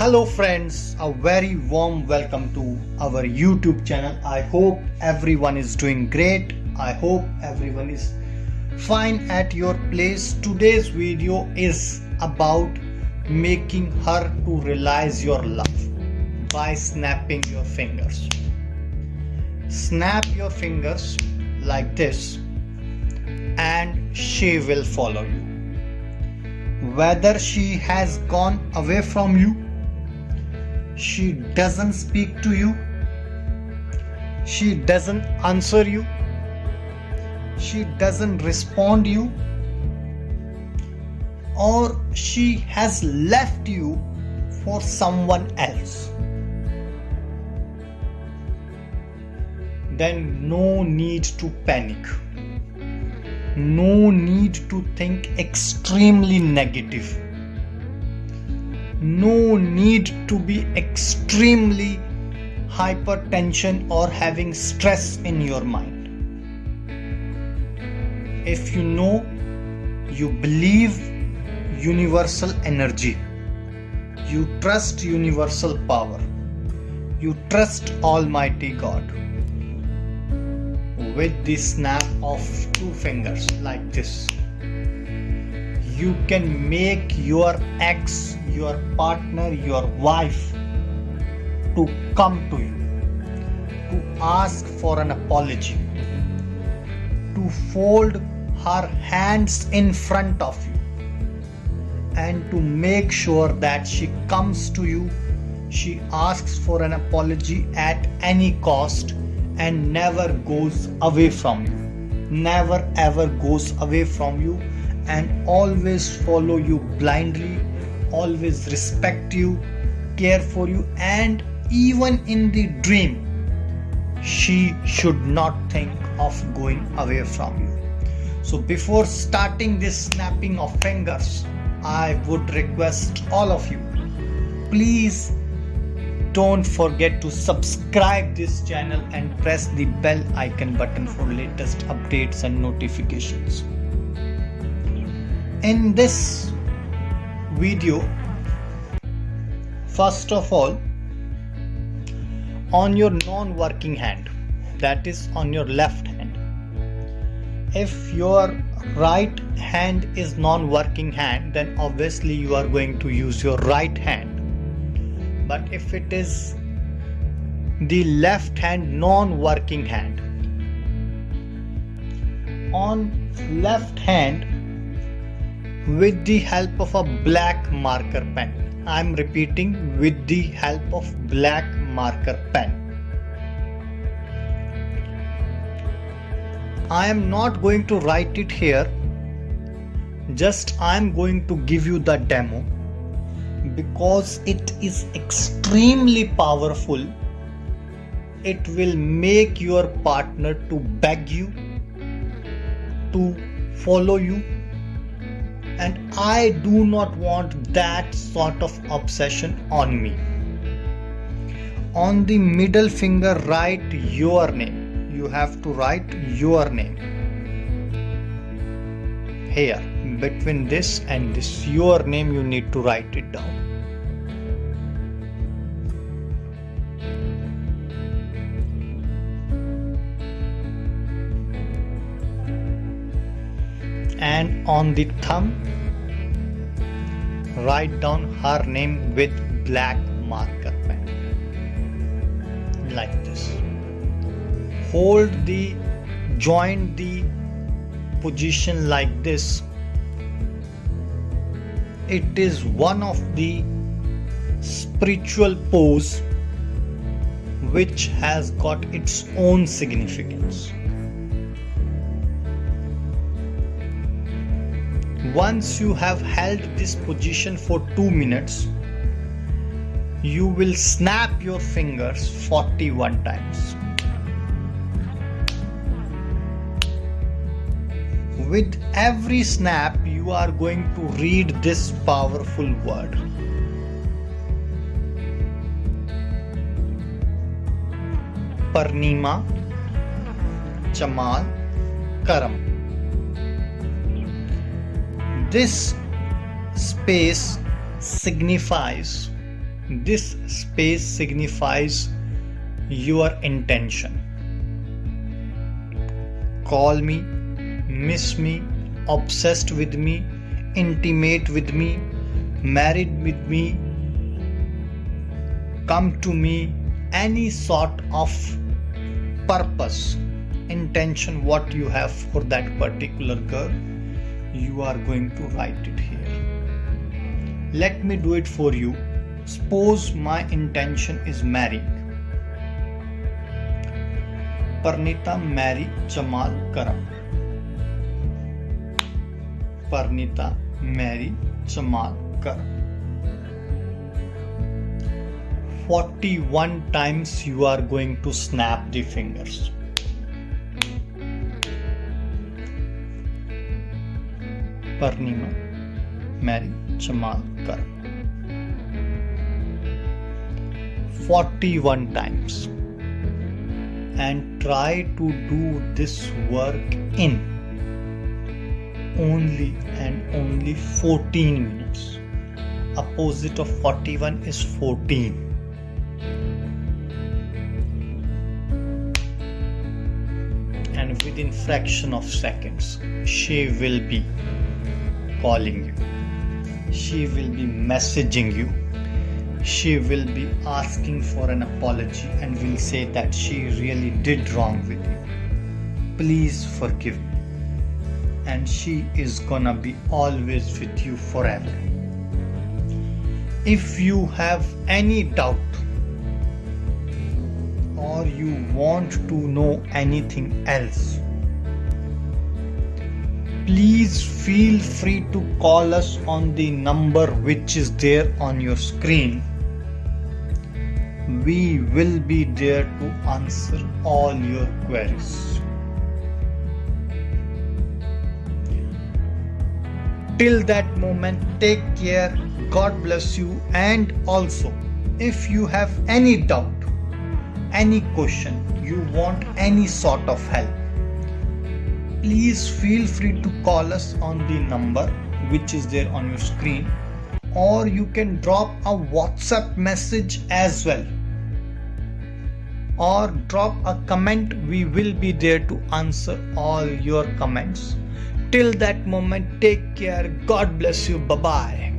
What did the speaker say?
Hello friends, a very warm welcome to our YouTube channel. I hope everyone is doing great. I hope everyone is fine at your place. Today's video is about making her to realize your love by snapping your fingers. Snap your fingers like this and she will follow you. Whether she has gone away from you, she doesn't speak to you, she doesn't answer you, she doesn't respond you, or she has left you for someone else, then no need to panic. No need to think extremely negative. No need to be extremely hypertension or having stress in your mind. If you know, you believe universal energy, you trust universal power, you trust Almighty God. With the snap of two fingers like this, you can make your ex, your partner, your wife to come to you, to ask for an apology, to fold her hands in front of you, and to make sure that she comes to you, she asks for an apology at any cost and never goes away from you, never ever goes away from you, and always follow you blindly, always respect you, care for you, and even in the dream she should not think of going away from you. So before starting this snapping of fingers, I would request all of you, please don't forget to subscribe this channel and press the bell icon button for latest updates and notifications. In this video, first of all, on your non-working hand, that is on your left hand. If your right hand is non-working hand, then obviously you are going to use your right hand. But if it is the left hand non-working hand, on left hand, with the help of a black marker pen, I am repeating, with the help of black marker pen, I am not going to write it here, just I am going to give you the demo, because it is extremely powerful. It will make your partner to beg you, to follow you, and I do not want that sort of obsession on me. On the middle finger, write your name. You have to write your name here. Between this and this, your name, you need to write it down. And on the thumb, write down her name with black marker pen like this. Join the position like this. It is one of the spiritual pose which has got its own significance. Once you have held this position for 2 minutes, you will snap your fingers 41 times. With every snap, you are going to read this powerful word. Parnima, Chamal, Karam. This space signifies This space signifies your intention. Call me, miss me, obsessed with me, intimate with me, married with me, come to me, any sort of purpose, intention, what you have for that particular girl, you are going to write it here. Let me do it for you. Suppose my intention is marrying Parnita marry Jamal Karam. Parnita marry Jamal Karam. 41 times you are going to snap the fingers. Parnima marry Jamal Karam. 41 times. And try to do this work in only and only 14 minutes. Opposite of 41 is 14. And within fraction of seconds, she will be calling you. She will be messaging you. She will be asking for an apology and will say that she really did wrong with you. Please forgive me. And she is gonna be always with you forever. If you have any doubt or you want to know anything else, please feel free to call us on the number which is there on your screen. We will be there to answer all your queries. Till that moment, take care. God bless you. And also, if you have any doubt, any question, you want any sort of help, please feel free to call us on the number which is there on your screen, or you can drop a WhatsApp message as well, or drop a comment. We will be there to answer all your comments. Till that moment, take care. God bless you. Bye bye.